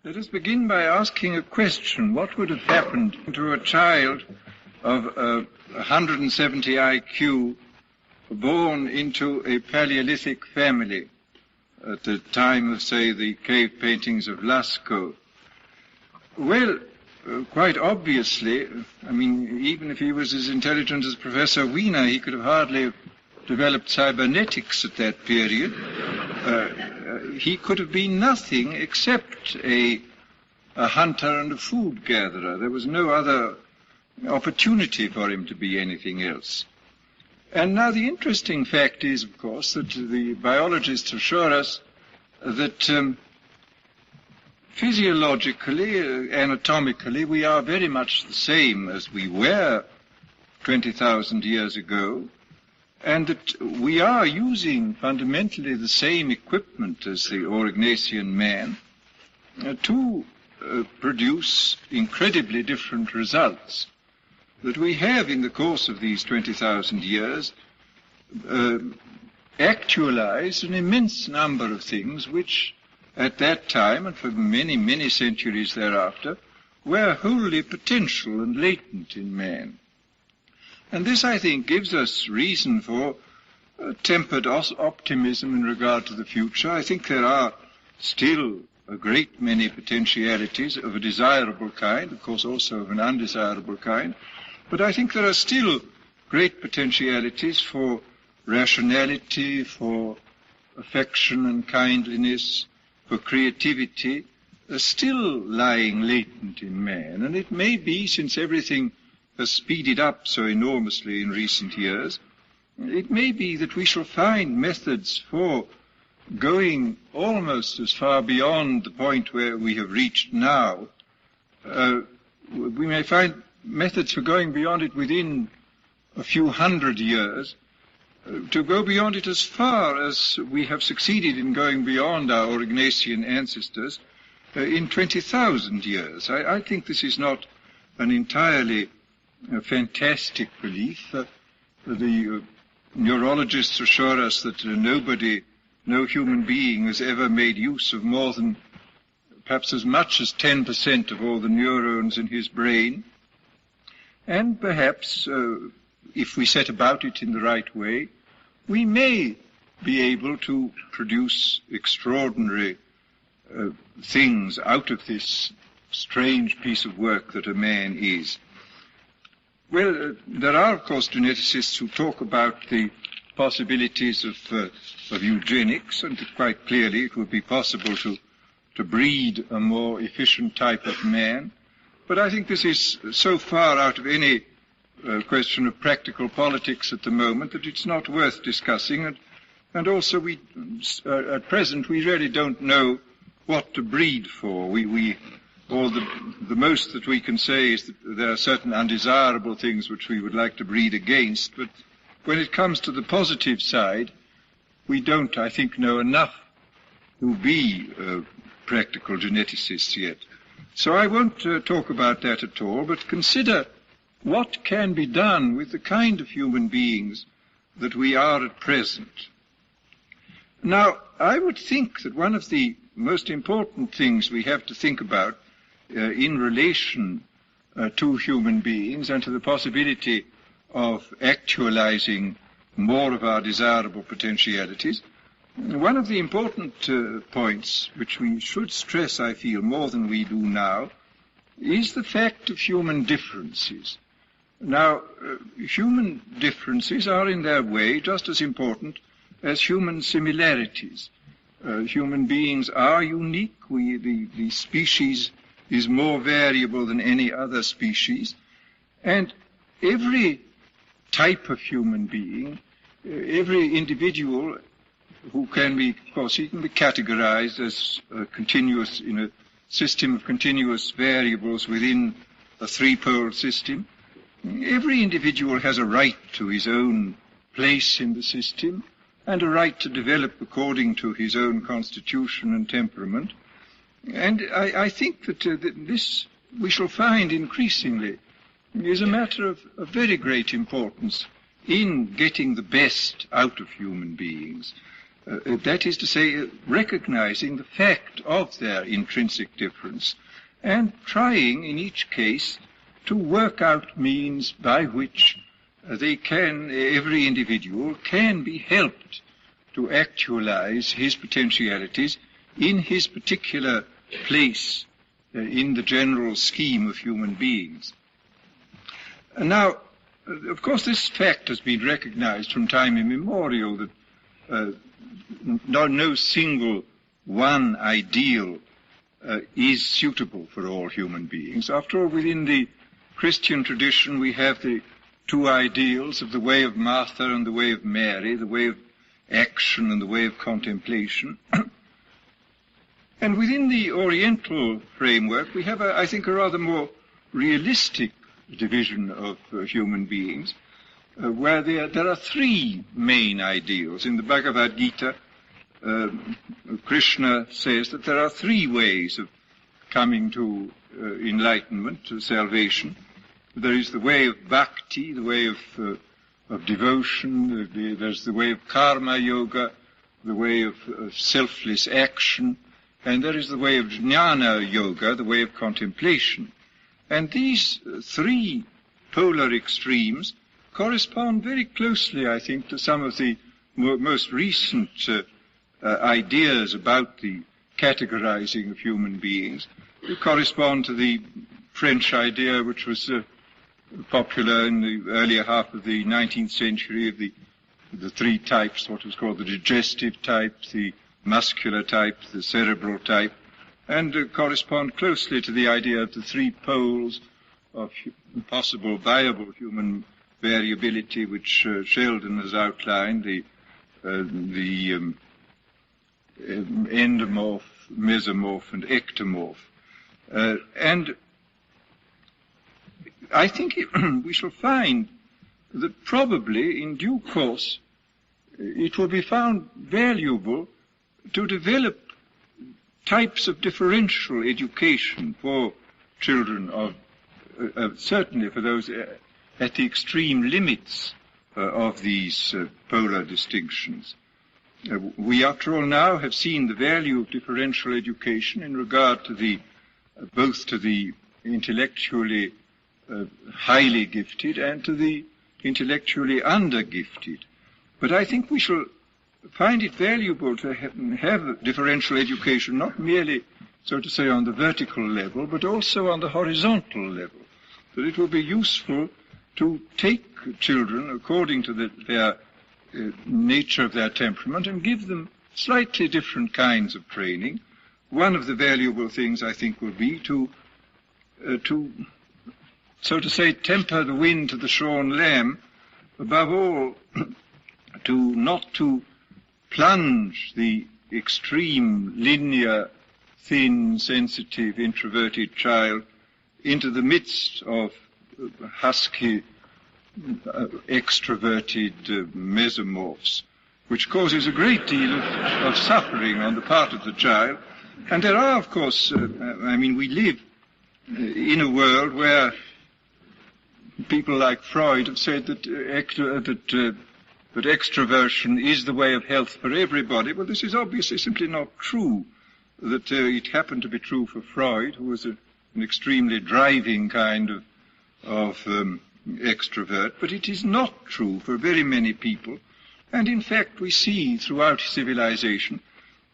Let us begin by asking a question. What would have happened to a child of 170 IQ born into a Paleolithic family at the time of, say, the cave paintings of Lascaux? Well, quite obviously, even if he was as intelligent as Professor Wiener, he could have hardly developed cybernetics at that period. He could have been nothing except a hunter and a food gatherer. There was no other opportunity for him to be anything else. And now the interesting fact is, of course, that the biologists assure us that physiologically, anatomically, we are very much the same as we were 20,000 years ago, and that we are using fundamentally the same equipment as the Aurignacian man to produce incredibly different results. That we have, in the course of these 20,000 years, actualized an immense number of things which, at that time and for many, many centuries thereafter, were wholly potential and latent in man. And this, I think, gives us reason for tempered optimism in regard to the future. I think there are still a great many potentialities of a desirable kind, of course also of an undesirable kind, but I think there are still great potentialities for rationality, for affection and kindliness, for creativity, still lying latent in man. And it may be, since everything has speeded up so enormously in recent years, it may be that we shall find methods for going almost as far beyond the point where we have reached now. We may find methods for going beyond it within a few hundred years, to go beyond it as far as we have succeeded in going beyond our Aurignacian ancestors in 20,000 years. I think this is not an entirely fantastic belief. The neurologists assure us that no human being has ever made use of more than perhaps as much as 10% of all the neurons in his brain. And perhaps, if we set about it in the right way, we may be able to produce extraordinary things out of this strange piece of work that a man is. Well, there are, of course, geneticists who talk about the possibilities of eugenics, and quite clearly it would be possible to breed a more efficient type of man. But I think this is so far out of any question of practical politics at the moment that it's not worth discussing. And also, at present, we really don't know what to breed for. The most that we can say is that there are certain undesirable things which we would like to breed against, but when it comes to the positive side, we don't, I think, know enough to be practical geneticists yet. So I won't talk about that at all, but consider what can be done with the kind of human beings that we are at present. Now, I would think that one of the most important things we have to think about in relation to human beings and to the possibility of actualizing more of our desirable potentialities, one of the important points which we should stress, I feel, more than we do now, is the fact of human differences. Now, human differences are in their way just as important as human similarities. Human beings are unique. The species is more variable than any other species. And every type of human being, every individual who can be, of course, he can be categorized as continuous in a system of continuous variables within a three-pole system. Every individual has a right to his own place in the system and a right to develop according to his own constitution and temperament. And I think that this we shall find increasingly is a matter of very great importance in getting the best out of human beings. That is to say, recognizing the fact of their intrinsic difference and trying in each case to work out means by which every individual can be helped to actualize his potentialities in his particular place in the general scheme of human beings. Now, of course, this fact has been recognized from time immemorial that no single one ideal is suitable for all human beings. After all, within the Christian tradition, we have the two ideals of the way of Martha and the way of Mary, the way of action and the way of contemplation. And within the Oriental framework, we have, I think, a rather more realistic division of human beings, where there are three main ideals. In the Bhagavad Gita, Krishna says that there are three ways of coming to enlightenment, to salvation. There is the way of bhakti, the way of devotion. There's the way of karma yoga, the way of selfless action. And there is the way of jnana yoga, the way of contemplation. And these three polar extremes correspond very closely, I think, to some of the most recent ideas about the categorizing of human beings. They correspond to the French idea, which was popular in the earlier half of the 19th century, of the three types, what was called the digestive type, the muscular type, the cerebral type, and correspond closely to the idea of the three poles of possible viable human variability, which Sheldon has outlined, the endomorph, mesomorph, and ectomorph. And I think we shall find that probably in due course it will be found valuable to develop types of differential education for children certainly for those at the extreme limits of these polar distinctions. We, after all, now have seen the value of differential education in regard to both to the intellectually highly gifted and to the intellectually under-gifted. But I think we shall find it valuable to have differential education, not merely, so to say, on the vertical level, but also on the horizontal level. That it will be useful to take children according to their nature of their temperament and give them slightly different kinds of training. One of the valuable things, I think, will be to so to say, temper the wind to the shorn lamb, above all, not to plunge the extreme, linear, thin, sensitive, introverted child into the midst of husky, extroverted mesomorphs, which causes a great deal of suffering on the part of the child. And there are, of course, we live in a world where people like Freud have said that extroversion is the way of health for everybody. Well, this is obviously simply not true. That it happened to be true for Freud, who was an extremely driving kind of extrovert, but it is not true for very many people. And in fact, we see throughout civilization,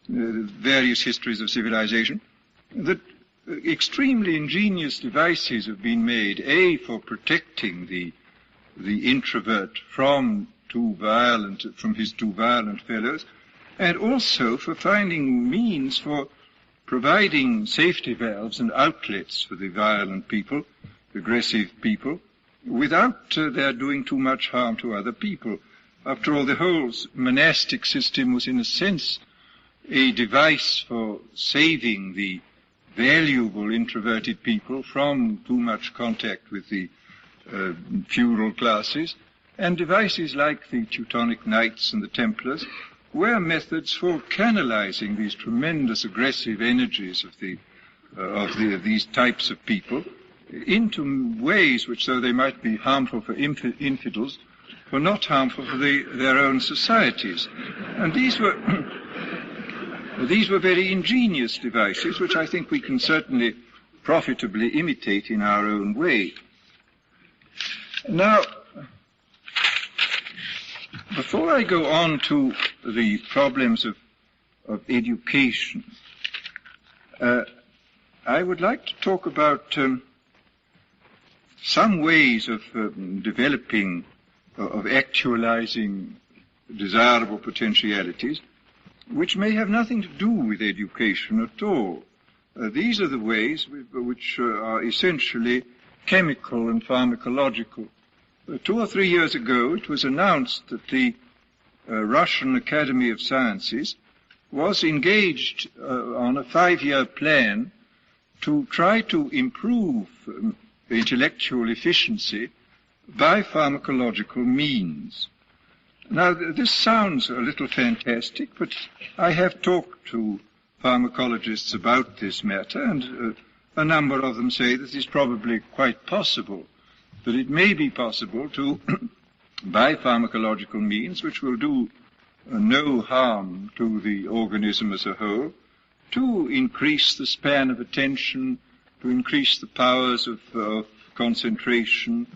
various histories of civilization, that extremely ingenious devices have been made, for protecting the introvert from his too violent fellows, and also for finding means for providing safety valves and outlets for the violent people, aggressive people, without their doing too much harm to other people. After all, the whole monastic system was, in a sense, a device for saving the valuable introverted people from too much contact with the feudal classes, and devices like the Teutonic Knights and the Templars were methods for canalizing these tremendous aggressive energies of these types of people into ways which, though they might be harmful for infidels, were not harmful for their own societies. And these were very ingenious devices, which I think we can certainly profitably imitate in our own way. Now, before I go on to the problems of education, I would like to talk about some ways of developing, of actualizing desirable potentialities, which may have nothing to do with education at all. These are the ways which are essentially chemical and pharmacological. 2 or 3 years ago, it was announced that the Russian Academy of Sciences was engaged on a 5-year plan to try to improve intellectual efficiency by pharmacological means. Now, this sounds a little fantastic, but I have talked to pharmacologists about this matter, and a number of them say that it's probably quite possible, that it may be possible to, by pharmacological means, which will do no harm to the organism as a whole, to increase the span of attention, to increase the powers of concentration,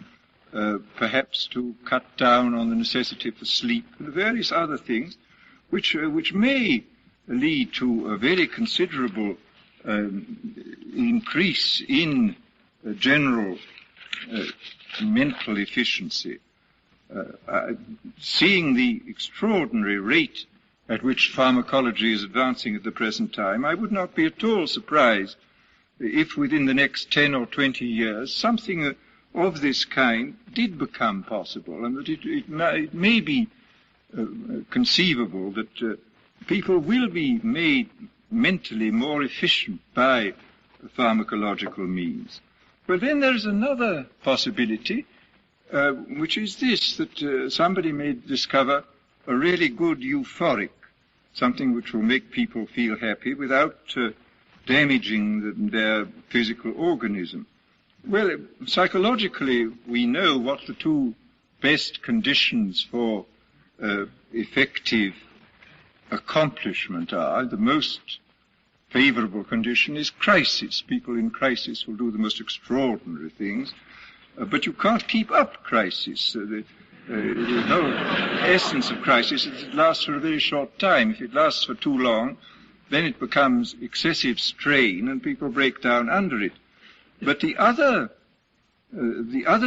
perhaps to cut down on the necessity for sleep, and various other things, which may lead to a very considerable increase in general mental efficiency. Seeing the extraordinary rate at which pharmacology is advancing at the present time, I would not be at all surprised if within the next 10 or 20 years something of this kind did become possible, and that it may be conceivable that people will be made mentally more efficient by pharmacological means. But then there is another possibility, which is this, that somebody may discover a really good euphoric, something which will make people feel happy without damaging their physical organism. Well, psychologically, we know what the two best conditions for effective accomplishment are. The most favorable condition is crisis. People in crisis will do the most extraordinary things, but you can't keep up crisis. The whole essence of crisis is it lasts for a very short time. If it lasts for too long, then it becomes excessive strain and people break down under it. But the other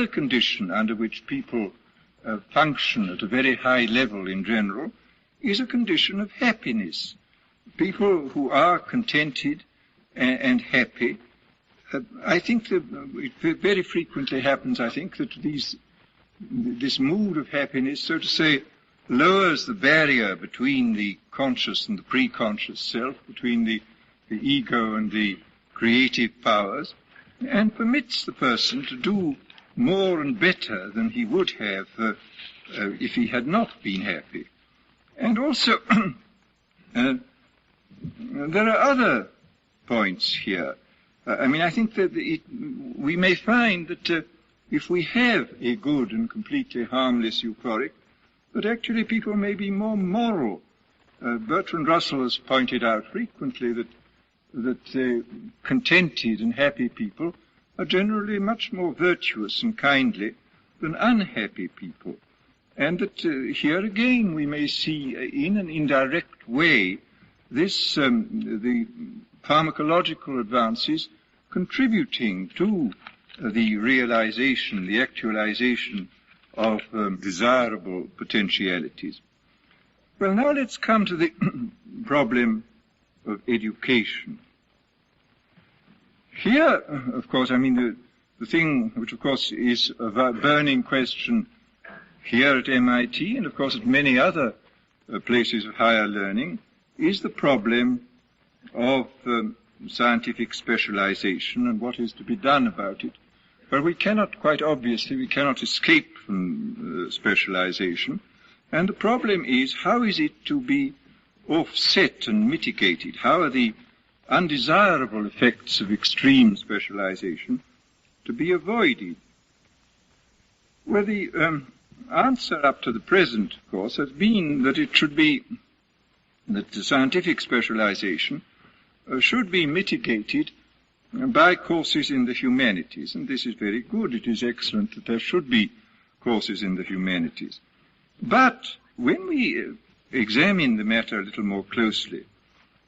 condition under which people function at a very high level in general is a condition of happiness. People who are contented and happy, I think that it very frequently happens, I think, that this mood of happiness, so to say, lowers the barrier between the conscious and the pre-conscious self, between the ego and the creative powers, and permits the person to do more and better than he would have if he had not been happy. And also, there are other points here. I think that we may find that if we have a good and completely harmless euphoric, that actually people may be more moral. Bertrand Russell has pointed out frequently that contented and happy people are generally much more virtuous and kindly than unhappy people. And that here again we may see in an indirect way this the pharmacological advances contributing to the realization, the actualization of desirable potentialities. Well, now let's come to the problem of education. Here, of course, the thing which, of course, is a burning question here at MIT and, of course, at many other places of higher learning is the problem of scientific specialization and what is to be done about it. But we cannot escape from specialization. And the problem is, how is it to be offset and mitigated? How are the undesirable effects of extreme specialization to be avoided? Well, answer up to the present, of course, has been that it should be that the scientific specialization should be mitigated by courses in the humanities, and this is very good. It is excellent that there should be courses in the humanities. But when we examine the matter a little more closely,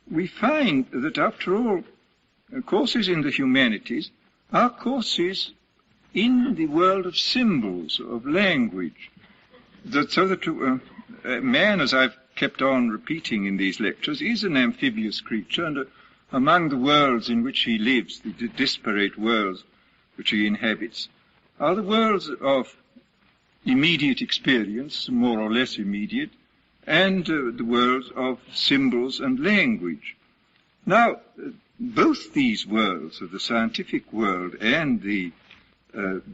we find that, after all, courses in the humanities are courses in the world of symbols, of language, so that man, as I've kept on repeating in these lectures, is an amphibious creature, and among the worlds in which he lives, the disparate worlds which he inhabits, are the worlds of immediate experience, more or less immediate, and the worlds of symbols and language. Now, both these worlds, of the scientific world and the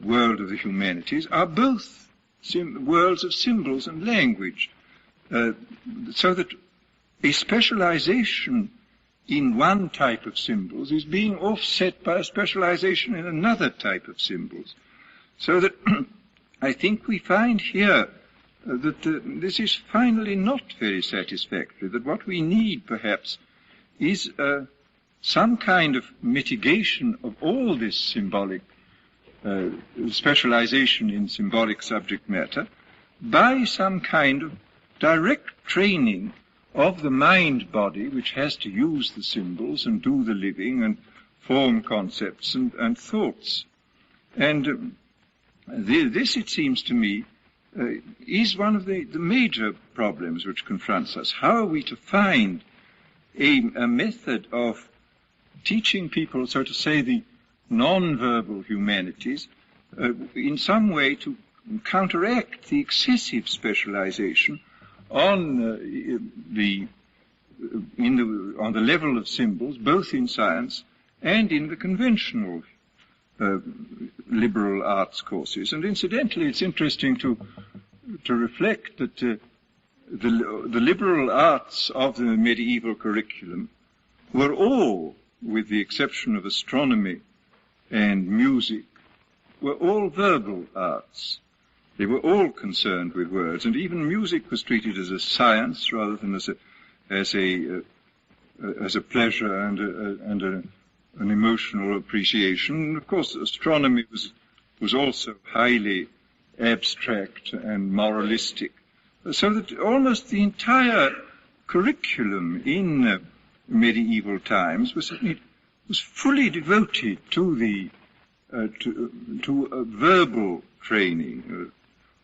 world of the humanities, are both worlds of symbols and language, so that a specialization in one type of symbols is being offset by a specialization in another type of symbols. So that I think we find here that this is finally not very satisfactory, that what we need perhaps is some kind of mitigation of all this symbolic specialization in symbolic subject matter by some kind of direct training of the mind-body, which has to use the symbols and do the living and form concepts and thoughts. And this, it seems to me, is one of the major problems which confronts us. How are we to find a method of teaching people, so to say, the non-verbal humanities in some way to counteract the excessive specialization on the level of symbols, both in science and in the conventional liberal arts courses. And incidentally, it's interesting to reflect that the liberal arts of the medieval curriculum were all, with the exception of astronomy and music, were all verbal arts. They were all concerned with words, and even music was treated as a science rather than as a pleasure and an emotional appreciation. And of course, astronomy was also highly abstract and moralistic, so that almost the entire curriculum in medieval times was fully devoted to the verbal training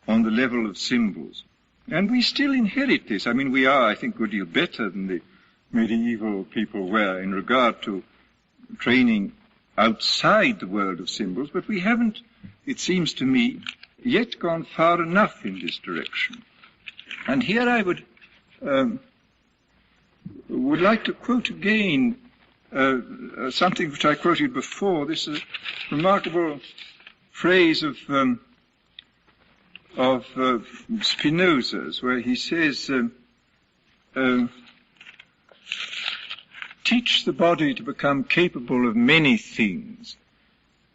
on the level of symbols. And we still inherit this. I mean, we are, I think, a good deal better than the medieval people were in regard to training outside the world of symbols, but we haven't, it seems to me, yet gone far enough in this direction. And here I would like to quote again something which I quoted before. This is a remarkable phrase of Spinoza's, where he says, teach the body to become capable of many things.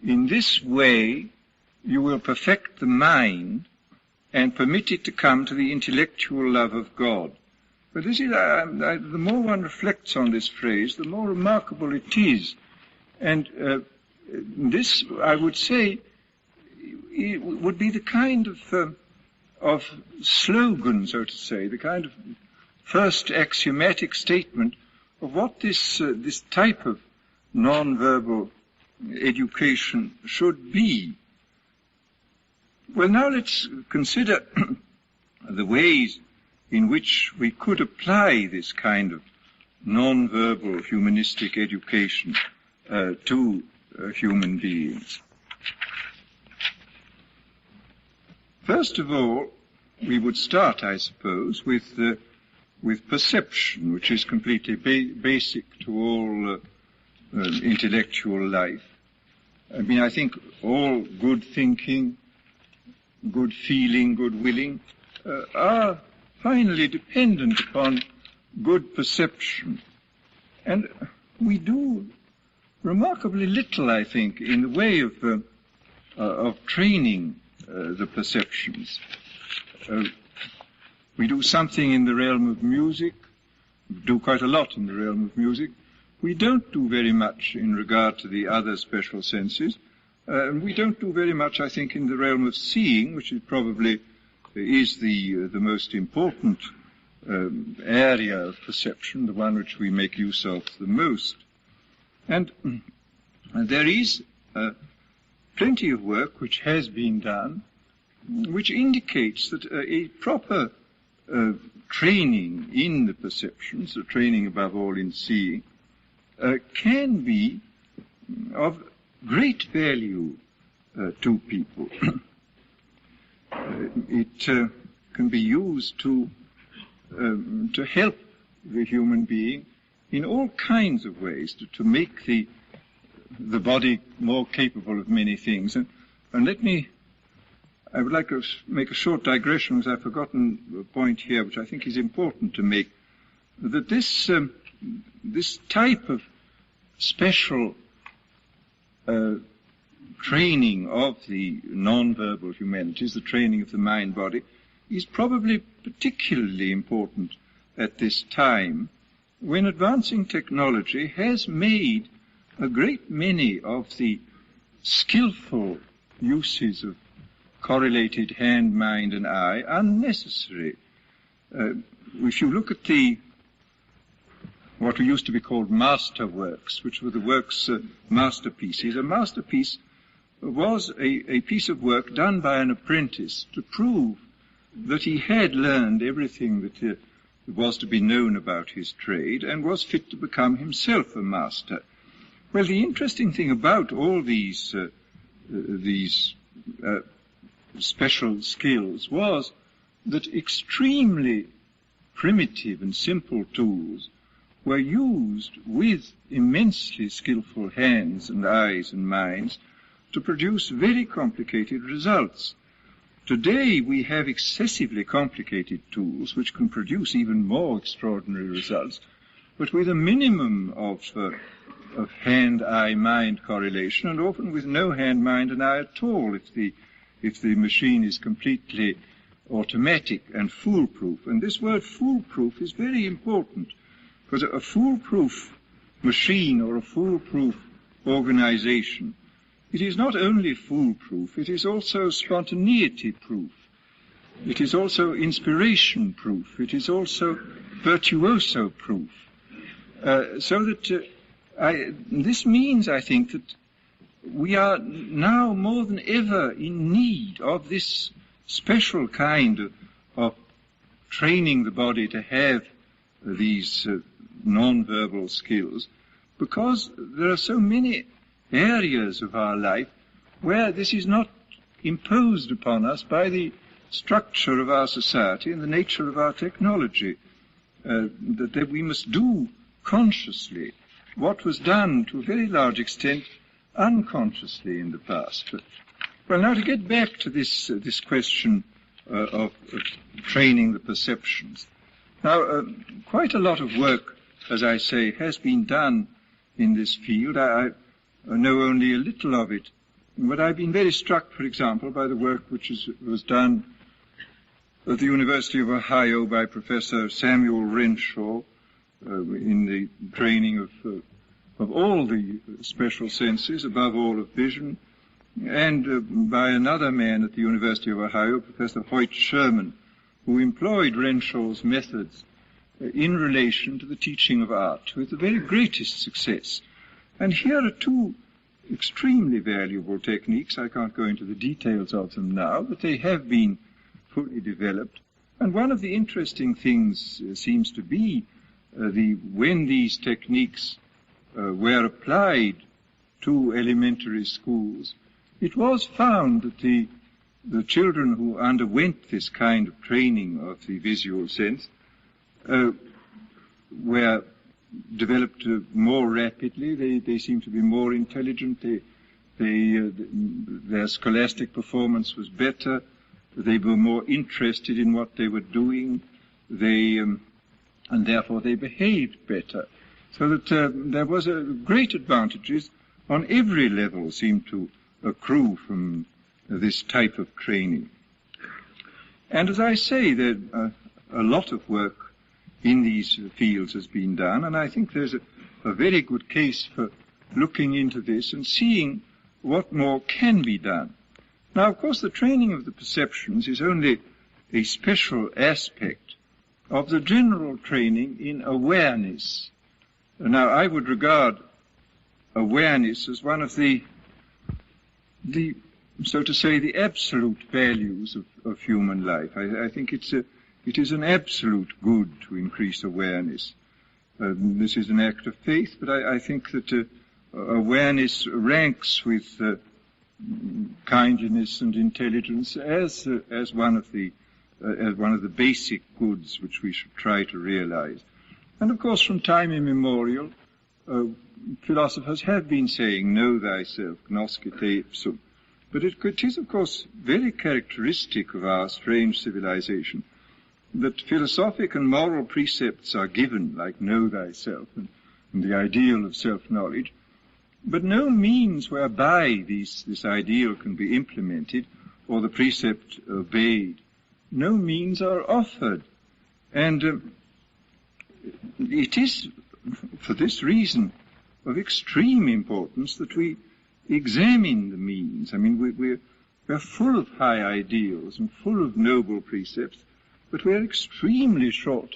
In this way, you will perfect the mind and permit it to come to the intellectual love of God. But this is, the more one reflects on this phrase, the more remarkable it is. And this, I would say, it would be the kind of slogan, so to say, the kind of first axiomatic statement of what this type of non-verbal education should be. Well, now let's consider the ways in which we could apply this kind of non-verbal humanistic education to human beings. First of all, we would start, I suppose, with perception, which is completely basic to all intellectual life. I mean, I think all good thinking, good feeling, good willing are finally dependent upon good perception. And we do remarkably little, I think, in the way of training the perceptions. We do something in the realm of music, we do quite a lot in the realm of music. We don't do very much in regard to the other special senses. We don't do very much, I think, in the realm of seeing, which is probably is the most important area of perception, the one which we make use of the most. And there is plenty of work which has been done, which indicates that a proper training in the perceptions, a training above all in seeing, can be of great value to people. It can be used to help the human being in all kinds of ways, to make the body more capable of many things. And I would like to make a short digression, because I've forgotten a point here which I think is important to make, that this type of special training of the non-verbal humanities, the training of the mind-body, is probably particularly important at this time, when advancing technology has made a great many of the skillful uses of correlated hand, mind, and eye unnecessary. If you look at what we used to be called masterworks, which were the works, masterpieces, a masterpiece was a piece of work done by an apprentice to prove that he had learned everything that was to be known about his trade and was fit to become himself a master. Well, the interesting thing about all these special skills was that extremely primitive and simple tools were used with immensely skillful hands and eyes and minds to produce very complicated results. Today we have excessively complicated tools which can produce even more extraordinary results, but with a minimum of hand-eye-mind correlation, and often with no hand, mind, and eye at all if the machine is completely automatic and foolproof. And this word foolproof is very important, because a foolproof machine or a foolproof organization, it is not only foolproof, it is also spontaneity-proof. It is also inspiration-proof. It is also virtuoso-proof. So that this means, I think, that we are now more than ever in need of this special kind of training the body to have these non-verbal skills, because there are so many areas of our life where this is not imposed upon us by the structure of our society and the nature of our technology, that we must do consciously what was done to a very large extent unconsciously in the past. Well, now to get back to this question of training the perceptions. Now, quite a lot of work, as I say, has been done in this field. I know only a little of it, but I've been very struck, for example, by the work which was done at the University of Ohio by Professor Samuel Renshaw in the training of all the special senses, above all of vision, and by another man at the University of Ohio, Professor Hoyt Sherman, who employed Renshaw's methods in relation to the teaching of art with the very greatest success. And here are two extremely valuable techniques. I can't go into the details of them now, but they have been fully developed. And one of the interesting things seems to be when these techniques were applied to elementary schools, it was found that the children who underwent this kind of training of the visual sense were developed more rapidly. They seemed to be more intelligent. Their scholastic performance was better. They were more interested in what they were doing. And therefore they behaved better. So that there was great advantages on every level seemed to accrue from this type of training. And as I say, there a lot of work in these fields has been done, and I think there's a very good case for looking into this and seeing what more can be done. Now, of course, the training of the perceptions is only a special aspect of the general training in awareness. Now, I would regard awareness as one of the so to say, the absolute values of human life. I think it is an absolute good to increase awareness. This is an act of faith, but I think that awareness ranks with kindliness and intelligence as one of the basic goods which we should try to realize. And of course, from time immemorial, philosophers have been saying, know thyself, gnosce te ipsum. But it is, of course, very characteristic of our strange civilization that philosophic and moral precepts are given, like know thyself and the ideal of self-knowledge, but no means whereby this ideal can be implemented or the precept obeyed. No means are offered. And it is, for this reason, of extreme importance that we examine the means. I mean, we're full of high ideals and full of noble precepts, but we're extremely short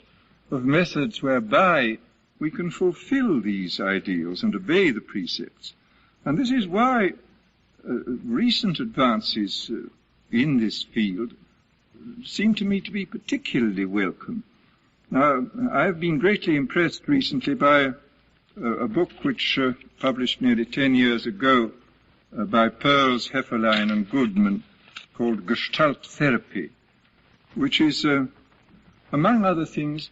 of methods whereby we can fulfill these ideals and obey the precepts. And this is why recent advances in this field seem to me to be particularly welcome. Now, I've been greatly impressed recently by a book which published nearly 10 years ago by Pearls, Hefferlein and Goodman, called Gestalt Therapy, which is, among other things,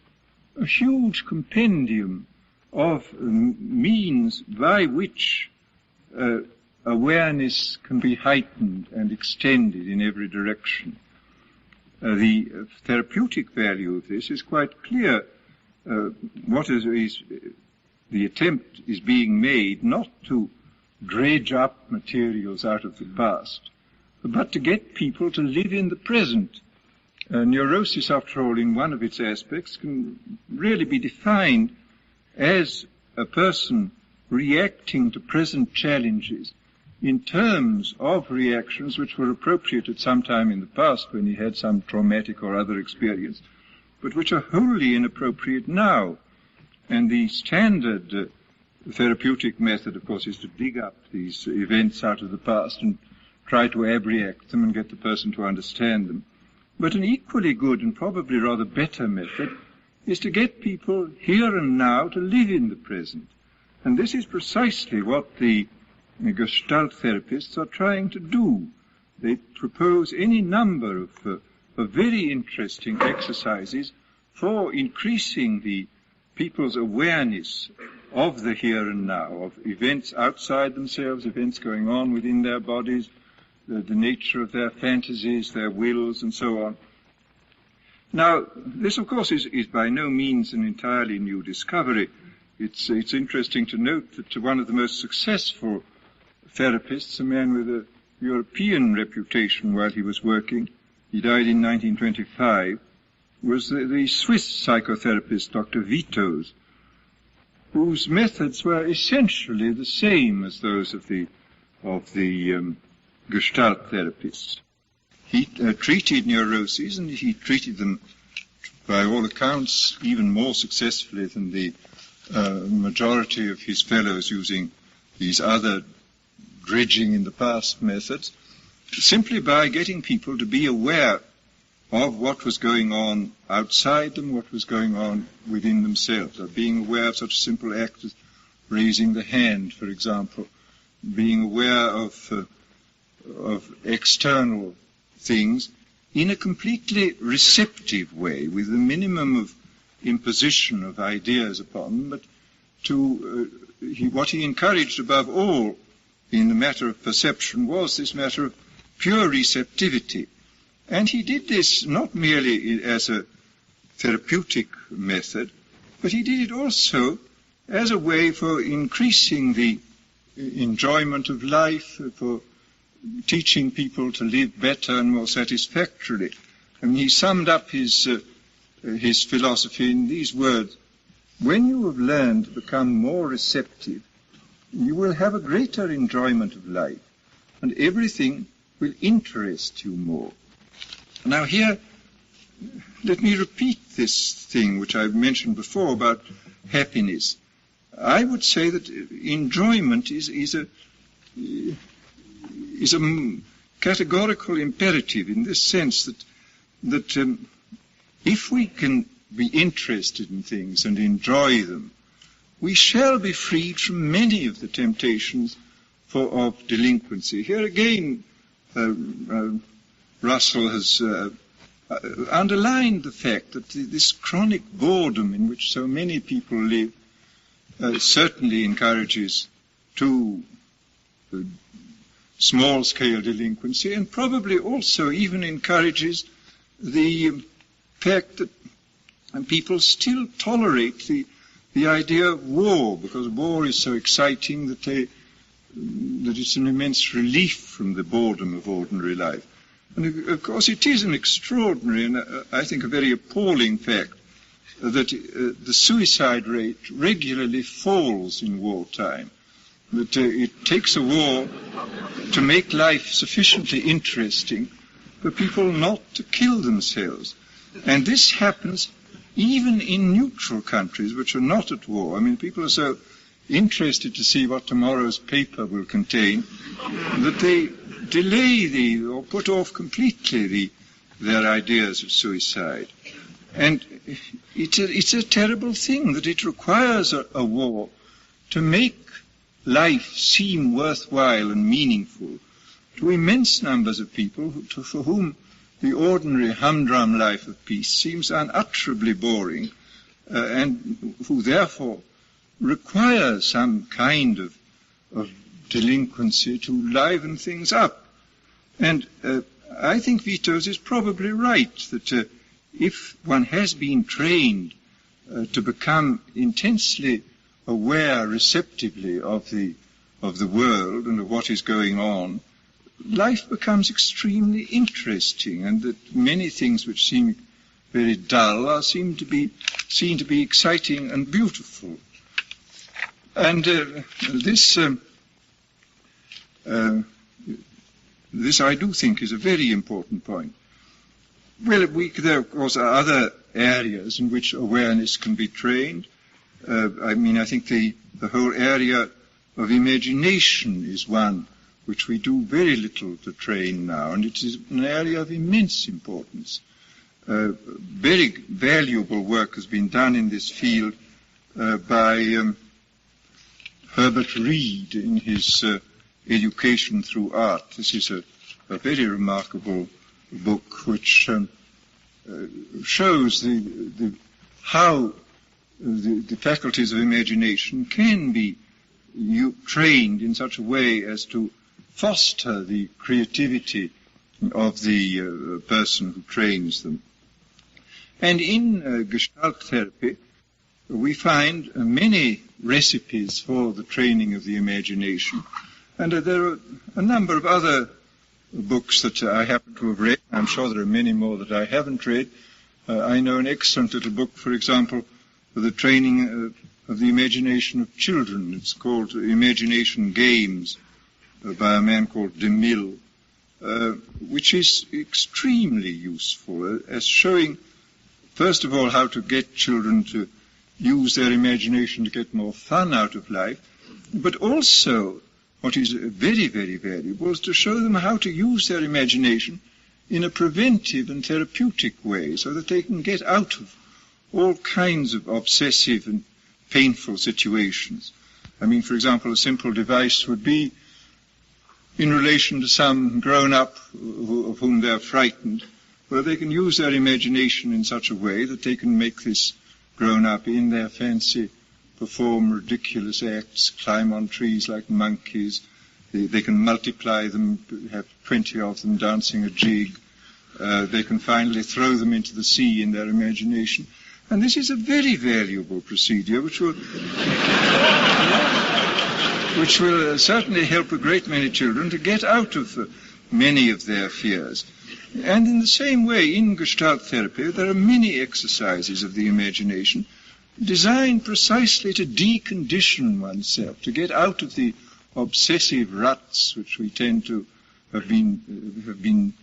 a huge compendium of means by which awareness can be heightened and extended in every direction. The therapeutic value of this is quite clear. The attempt is being made not to dredge up materials out of the past, but to get people to live in the present. Neurosis, after all, in one of its aspects, can really be defined as a person reacting to present challenges in terms of reactions which were appropriate at some time in the past when he had some traumatic or other experience, but which are wholly inappropriate now. And the standard therapeutic method, of course, is to dig up these events out of the past and try to abreact them and get the person to understand them. But an equally good and probably rather better method is to get people here and now to live in the present. And this is precisely what the Gestalt therapists are trying to do. They propose any number of very interesting exercises for increasing the people's awareness of the here and now, of events outside themselves, events going on within their bodies, the nature of their fantasies, their wills, and so on. Now, this, of course, is by no means an entirely new discovery. It's interesting to note that one of the most successful therapists, a man with a European reputation while he was working, he died in 1925, was the Swiss psychotherapist Dr. Vitos, whose methods were essentially the same as those of the Gestalt therapists. He treated neuroses, and he treated them, by all accounts, even more successfully than the majority of his fellows using these other dredging in the past methods, simply by getting people to be aware of what was going on outside them, what was going on within themselves, of being aware of such a simple act as raising the hand, for example, being aware of external things in a completely receptive way, with a minimum of imposition of ideas upon them, but what he encouraged above all in the matter of perception was this matter of pure receptivity. And he did this not merely as a therapeutic method, but he did it also as a way for increasing the enjoyment of life, for teaching people to live better and more satisfactorily. I mean, he summed up his philosophy in these words: when you have learned to become more receptive, you will have a greater enjoyment of life, and everything will interest you more. Now here, let me repeat this thing which I've mentioned before about happiness. I would say that enjoyment is a categorical imperative, in this sense that if we can be interested in things and enjoy them, we shall be freed from many of the temptations of delinquency. Here again, Russell has underlined the fact that this chronic boredom in which so many people live certainly encourages too small-scale delinquency, and probably also even encourages the fact that people still tolerate the idea of war, because war is so exciting that it's an immense relief from the boredom of ordinary life. And of course it is an extraordinary and I think a very appalling fact that the suicide rate regularly falls in wartime, that it takes a war to make life sufficiently interesting for people not to kill themselves. And this happens even in neutral countries which are not at war. I mean, people are so interested to see what tomorrow's paper will contain that they delay or put off completely their ideas of suicide. And it's a terrible thing that it requires a war to make life seem worthwhile and meaningful to immense numbers of people for whom the ordinary humdrum life of peace seems unutterably boring, and who therefore require some kind of delinquency to liven things up. And I think Vitos is probably right that if one has been trained to become intensely aware receptively of the world and of what is going on, life becomes extremely interesting, and that many things which seem very dull are seen to be exciting and beautiful. And this I do think is a very important point. Well, there of course are other areas in which awareness can be trained. I think the whole area of imagination is one which we do very little to train now, and it is an area of immense importance. Very valuable work has been done in this field by Herbert Reed in his Education Through Art. This is a very remarkable book which shows how the faculties of imagination can be trained in such a way as to foster the creativity of the person who trains them. And in Gestalt therapy, we find many recipes for the training of the imagination. And there are a number of other books that I happen to have read. I'm sure there are many more that I haven't read. I know an excellent little book, for example, for the training of the imagination of children. It's called Imagination Games by a man called DeMille, which is extremely useful as showing, first of all, how to get children to use their imagination to get more fun out of life, but also, what is very, very valuable, is to show them how to use their imagination in a preventive and therapeutic way, so that they can get out of all kinds of obsessive and painful situations. I mean, for example, a simple device would be, in relation to some grown-up of whom they're frightened, where they can use their imagination in such a way that they can make this grown-up in their fancy perform ridiculous acts, climb on trees like monkeys. They can multiply them, have 20 of them dancing a jig. They can finally throw them into the sea in their imagination. And this is a very valuable procedure which will certainly help a great many children to get out of many of their fears. And in the same way, in Gestalt therapy, there are many exercises of the imagination designed precisely to decondition oneself, to get out of the obsessive ruts which we tend to have been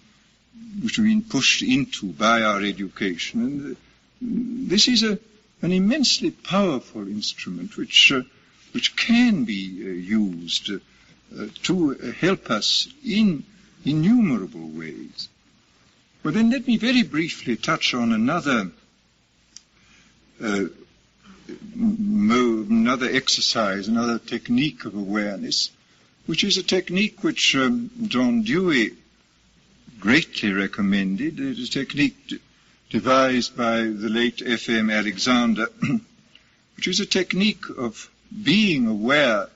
pushed into by our education. And this is an immensely powerful instrument which can be used to help us in innumerable ways. Well, then let me very briefly touch on another exercise, another technique of awareness, which is a technique which John Dewey greatly recommended. It is a technique devised by the late F.M. Alexander, which is a technique of being aware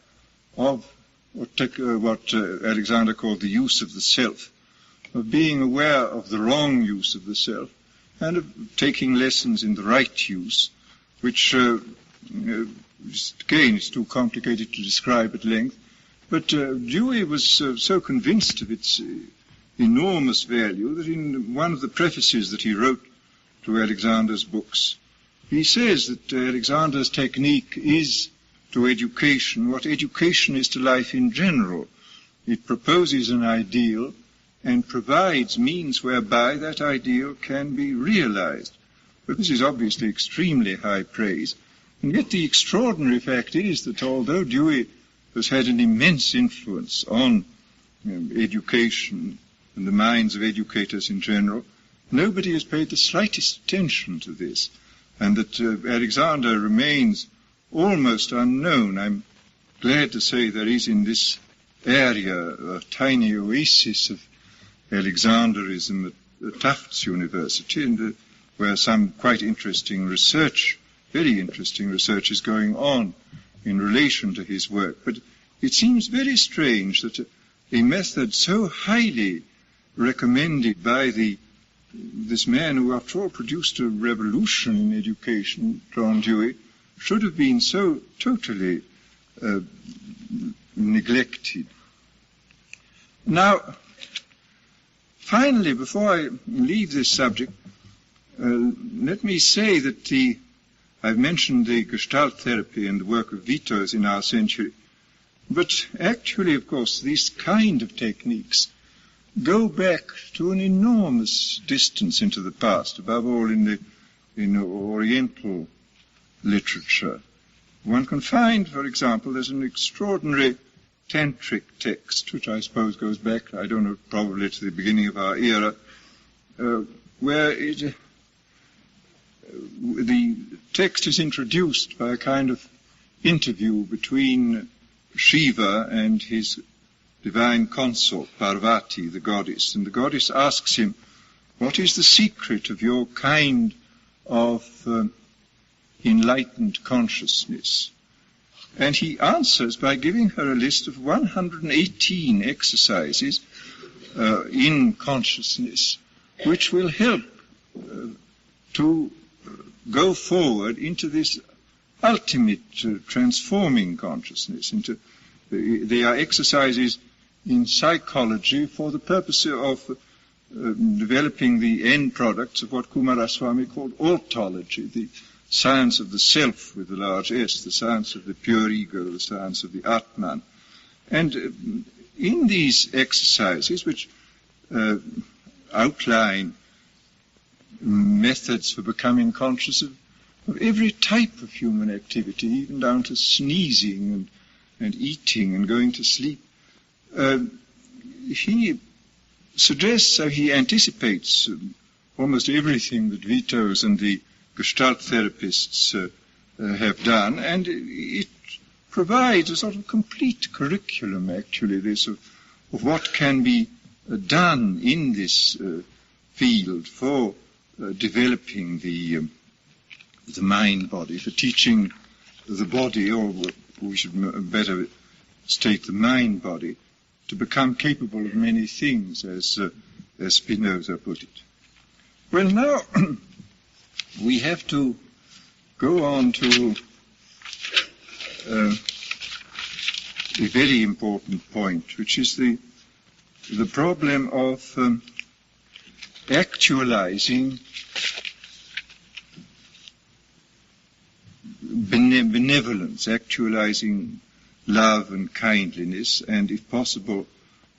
of what Alexander called the use of the self, of being aware of the wrong use of the self, and of taking lessons in the right use, which, again, is too complicated to describe at length. But Dewey was so convinced of its enormous value that in one of the prefaces that he wrote to Alexander's books, he says that Alexander's technique is to education what education is to life in general. It proposes an ideal and provides means whereby that ideal can be realized. But this is obviously extremely high praise. And yet the extraordinary fact is that although Dewey has had an immense influence on education and the minds of educators in general, nobody has paid the slightest attention to this, and that Alexander remains almost unknown. I'm glad to say there is in this area a tiny oasis of Alexanderism at Tufts University, and where some quite interesting research, very interesting research, is going on in relation to his work. But it seems very strange that a method so highly recommended by this man who, after all, produced a revolution in education, John Dewey, should have been so totally neglected. Now, finally, before I leave this subject, let me say that I've mentioned the Gestalt therapy and the work of Vitos in our century, but actually, of course, these kind of techniques go back to an enormous distance into the past, above all in Oriental literature. One can find, for example, there's an extraordinary tantric text, which I suppose goes back, I don't know, probably to the beginning of our era, where the text is introduced by a kind of interview between Shiva and his divine consort, Parvati, the goddess. And the goddess asks him, what is the secret of your kind of enlightened consciousness? And he answers by giving her a list of 118 exercises in consciousness, which will help to go forward into this ultimate transforming consciousness. They are exercises in psychology for the purpose of developing the end products of what Kumaraswamy called ontology, the science of the self with a large S, the science of the pure ego, the science of the Atman. And in these exercises, which outline methods for becoming conscious of every type of human activity, even down to sneezing and eating and going to sleep, he suggests, so he anticipates almost everything that Vitos and the Gestalt therapists have done, and it provides a sort of complete curriculum, actually, this of what can be done in this field for developing the mind-body, for teaching the body, or we should better state the mind-body, to become capable of many things, as Spinoza put it. Well, now we have to go on to a very important point, which is the problem of actualizing benevolence, actualizing love and kindliness, and if possible,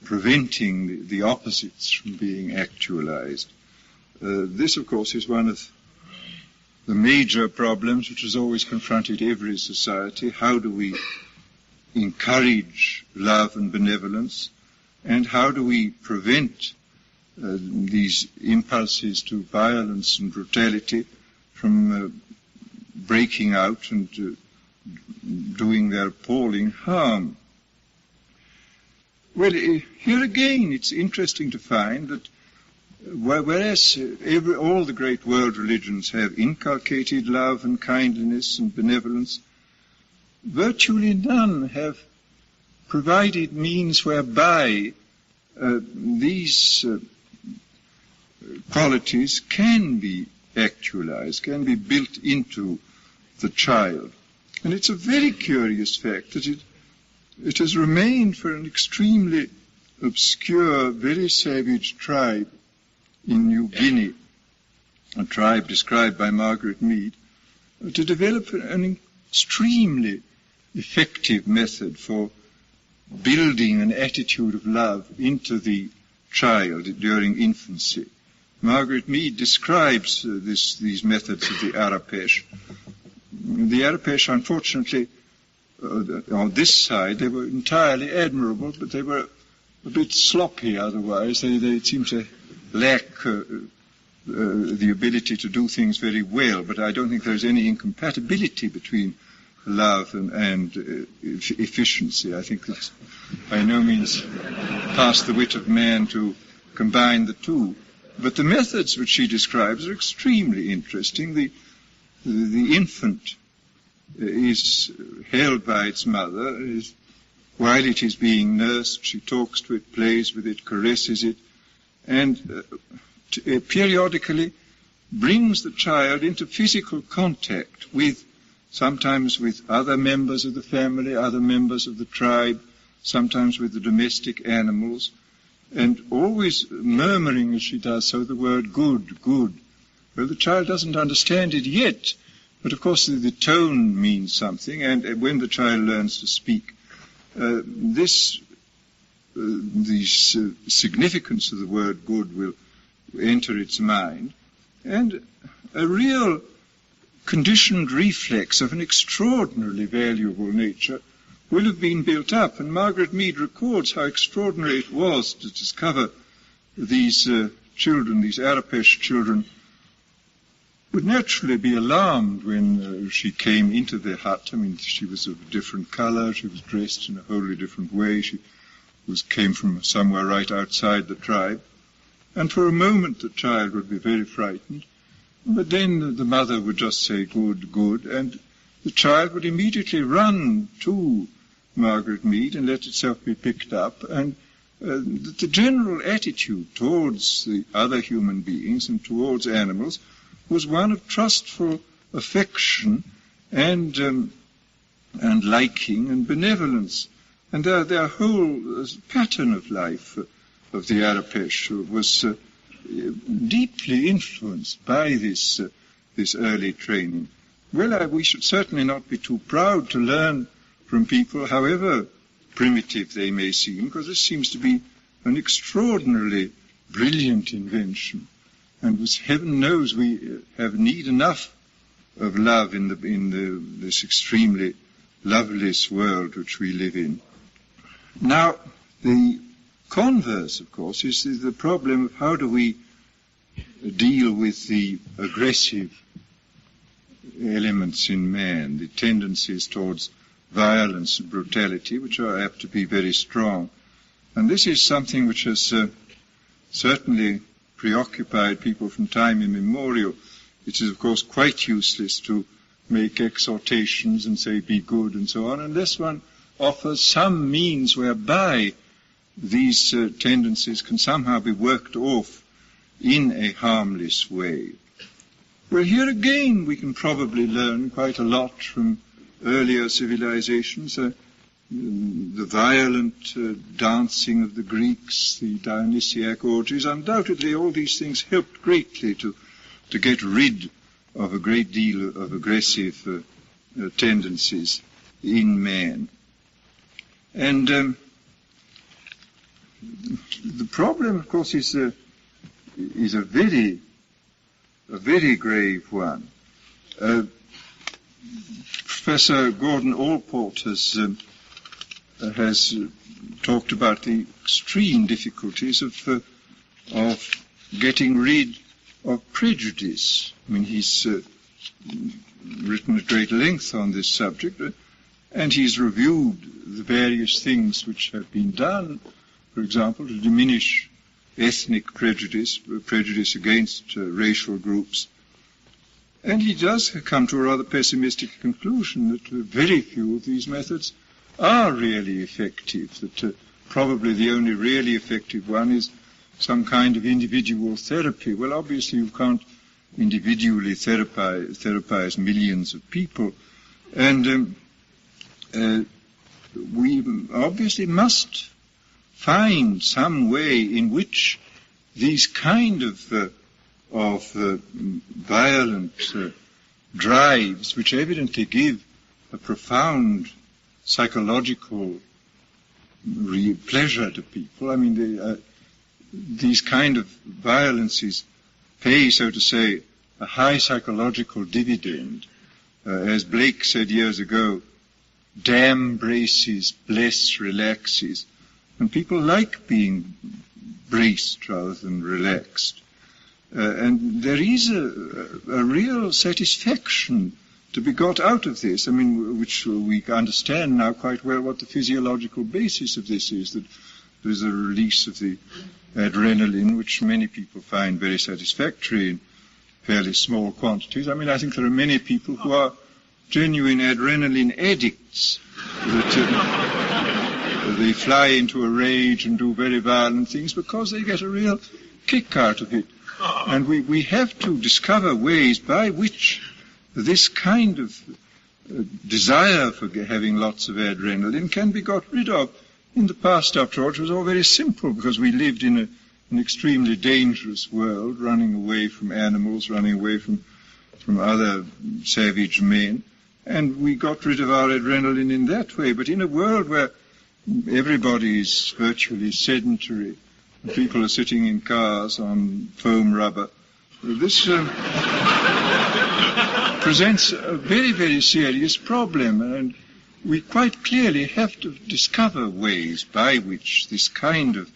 preventing the opposites from being actualized. This, of course, is one of the major problems which has always confronted every society. How do we encourage love and benevolence, and how do we prevent these impulses to violence and brutality from breaking out and doing their appalling harm? Well, here again it's interesting to find that whereas all the great world religions have inculcated love and kindliness and benevolence, virtually none have provided means whereby these qualities can be actualized, can be built into the child. And it's a very curious fact that it has remained for an extremely obscure, very savage tribe in New Guinea, a tribe described by Margaret Mead, to develop an extremely effective method for building an attitude of love into the child during infancy. Margaret Mead describes these methods of the Arapesh. The Arapesh, unfortunately, on this side, they were entirely admirable, but they were a bit sloppy otherwise. They seem to lack the ability to do things very well, but I don't think there's any incompatibility between love and efficiency. I think it's by no means past the wit of man to combine the two. But the methods which she describes are extremely interesting. The infant is held by its mother. While it is being nursed, she talks to it, plays with it, caresses it, and periodically brings the child into physical contact sometimes with other members of the family, other members of the tribe, sometimes with the domestic animals, and always murmuring as she does so the word good, good. Well, the child doesn't understand it yet, but of course the tone means something, and when the child learns to speak, the significance of the word good will enter its mind, and a real conditioned reflex of an extraordinarily valuable nature will have been built up. And Margaret Mead records how extraordinary it was to discover these children, these Arapesh children, would naturally be alarmed when she came into their hut. I mean, she was of a different color, she was dressed in a wholly different way, she came from somewhere right outside the tribe. And for a moment the child would be very frightened, but then the mother would just say, good, good, and the child would immediately run to Margaret Mead and let itself be picked up, and the general attitude towards the other human beings and towards animals was one of trustful affection and liking and benevolence. And their whole pattern of life of the Arapesh was deeply influenced by this early training. Well, we should certainly not be too proud to learn from people, however primitive they may seem, because this seems to be an extraordinarily brilliant invention. And with heaven knows we have need enough of love in this extremely loveless world which we live in. Now, the converse, of course, is the problem of how do we deal with the aggressive elements in man, the tendencies towards violence and brutality, which are apt to be very strong. And this is something which has certainly preoccupied people from time immemorial. It is, of course, quite useless to make exhortations and say, be good and so on, unless one offers some means whereby these tendencies can somehow be worked off in a harmless way. Well, here again we can probably learn quite a lot from earlier civilizations. the violent dancing of the Greeks, the Dionysiac orgies. Undoubtedly all these things helped greatly to get rid of a great deal of aggressive tendencies in man. And the problem, of course, is a very grave one. Professor Gordon Allport has talked about the extreme difficulties of getting rid of prejudice. I mean, he's written at great length on this subject, and he's reviewed the various things which have been done, for example, to diminish ethnic prejudice against racial groups. And he does come to a rather pessimistic conclusion that very few of these methods are really effective, that probably the only really effective one is some kind of individual therapy. Well, obviously you can't individually therapize millions of people, and we obviously must find some way in which these kind of violent drives, which evidently give a profound psychological pleasure to people. I mean, these kind of violences pay, so to say, a high psychological dividend. As Blake said years ago, damn braces, bless relaxes. And people like being braced rather than relaxed. And there is a real satisfaction to be got out of this, I mean, which we understand now quite well what the physiological basis of this is, that there is a release of the adrenaline, which many people find very satisfactory in fairly small quantities. I mean, I think there are many people who are genuine adrenaline addicts, that they fly into a rage and do very violent things because they get a real kick out of it. And we have to discover ways by which this kind of desire for having lots of adrenaline can be got rid of. In the past, after all, it was all very simple because we lived in an extremely dangerous world, running away from animals, running away from other savage men, and we got rid of our adrenaline in that way. But in a world where everybody is virtually sedentary, and people are sitting in cars on foam rubber, this presents a very, very serious problem, and we quite clearly have to discover ways by which this kind of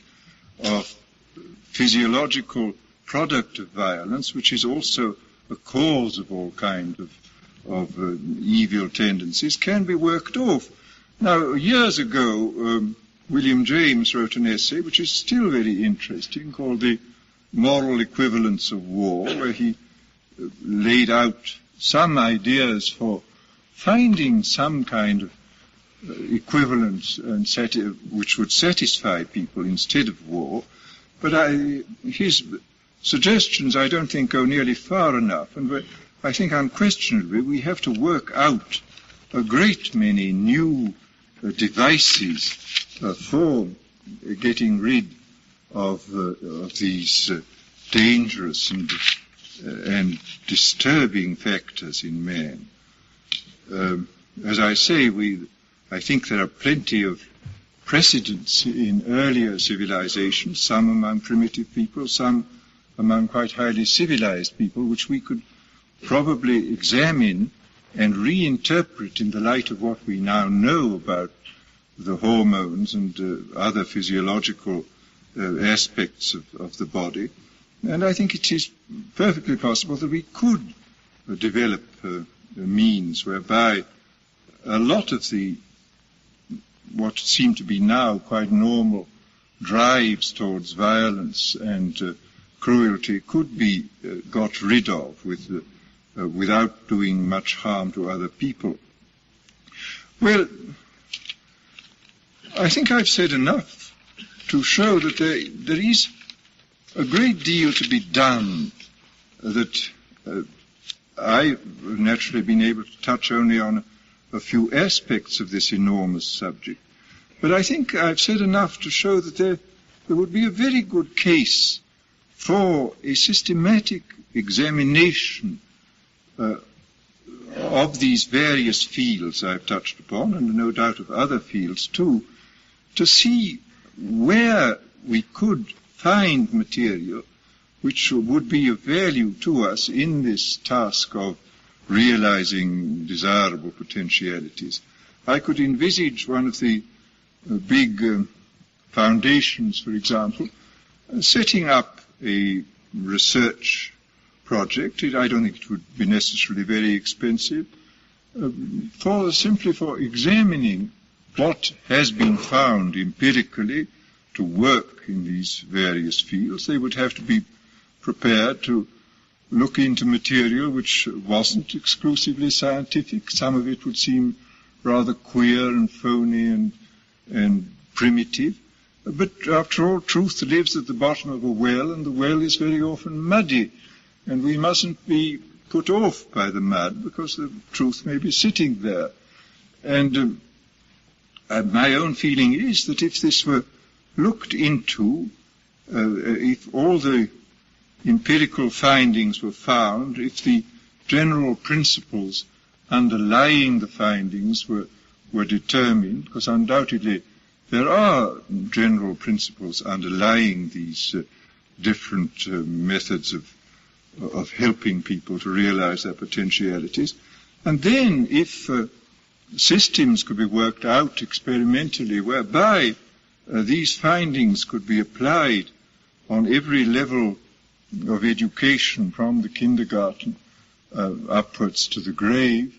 physiological product of violence, which is also a cause of all kinds of evil tendencies, can be worked off. Now, years ago, William James wrote an essay which is still very interesting, called The Moral Equivalence of War, where he laid out some ideas for finding some kind of equivalence and which would satisfy people instead of war. But his suggestions, I don't think, go nearly far enough, and I think unquestionably we have to work out a great many new devices for getting rid of these dangerous and disturbing factors in man. As I say, I think there are plenty of precedents in earlier civilizations, some among primitive people, some among quite highly civilized people, which we could probably examine and reinterpret in the light of what we now know about the hormones and other physiological aspects of the body. And I think it is perfectly possible that we could develop means whereby a lot of what seem to be now quite normal drives towards violence and cruelty could be got rid of without doing much harm to other people. Well, I think I've said enough to show that there is a great deal to be done, that I've naturally been able to touch only on a few aspects of this enormous subject. But I think I've said enough to show that there would be a very good case for a systematic examination of these various fields I've touched upon, and no doubt of other fields too, to see where we could find material which would be of value to us in this task of realizing desirable potentialities. I could envisage one of the big foundations, for example, setting up a research project. I don't think it would be necessarily very expensive, simply for examining what has been found empirically to work in these various fields. They would have to be prepared to look into material which wasn't exclusively scientific. Some of it would seem rather queer and phony and primitive. But after all, truth lives at the bottom of a well, and the well is very often muddy. And we mustn't be put off by the mud, because the truth may be sitting there. And my own feeling is that if this were looked into, if all the empirical findings were found, if the general principles underlying the findings were determined, because undoubtedly there are general principles underlying these different methods of helping people to realize their potentialities. And then if systems could be worked out experimentally whereby these findings could be applied on every level of education, from the kindergarten upwards to the grave,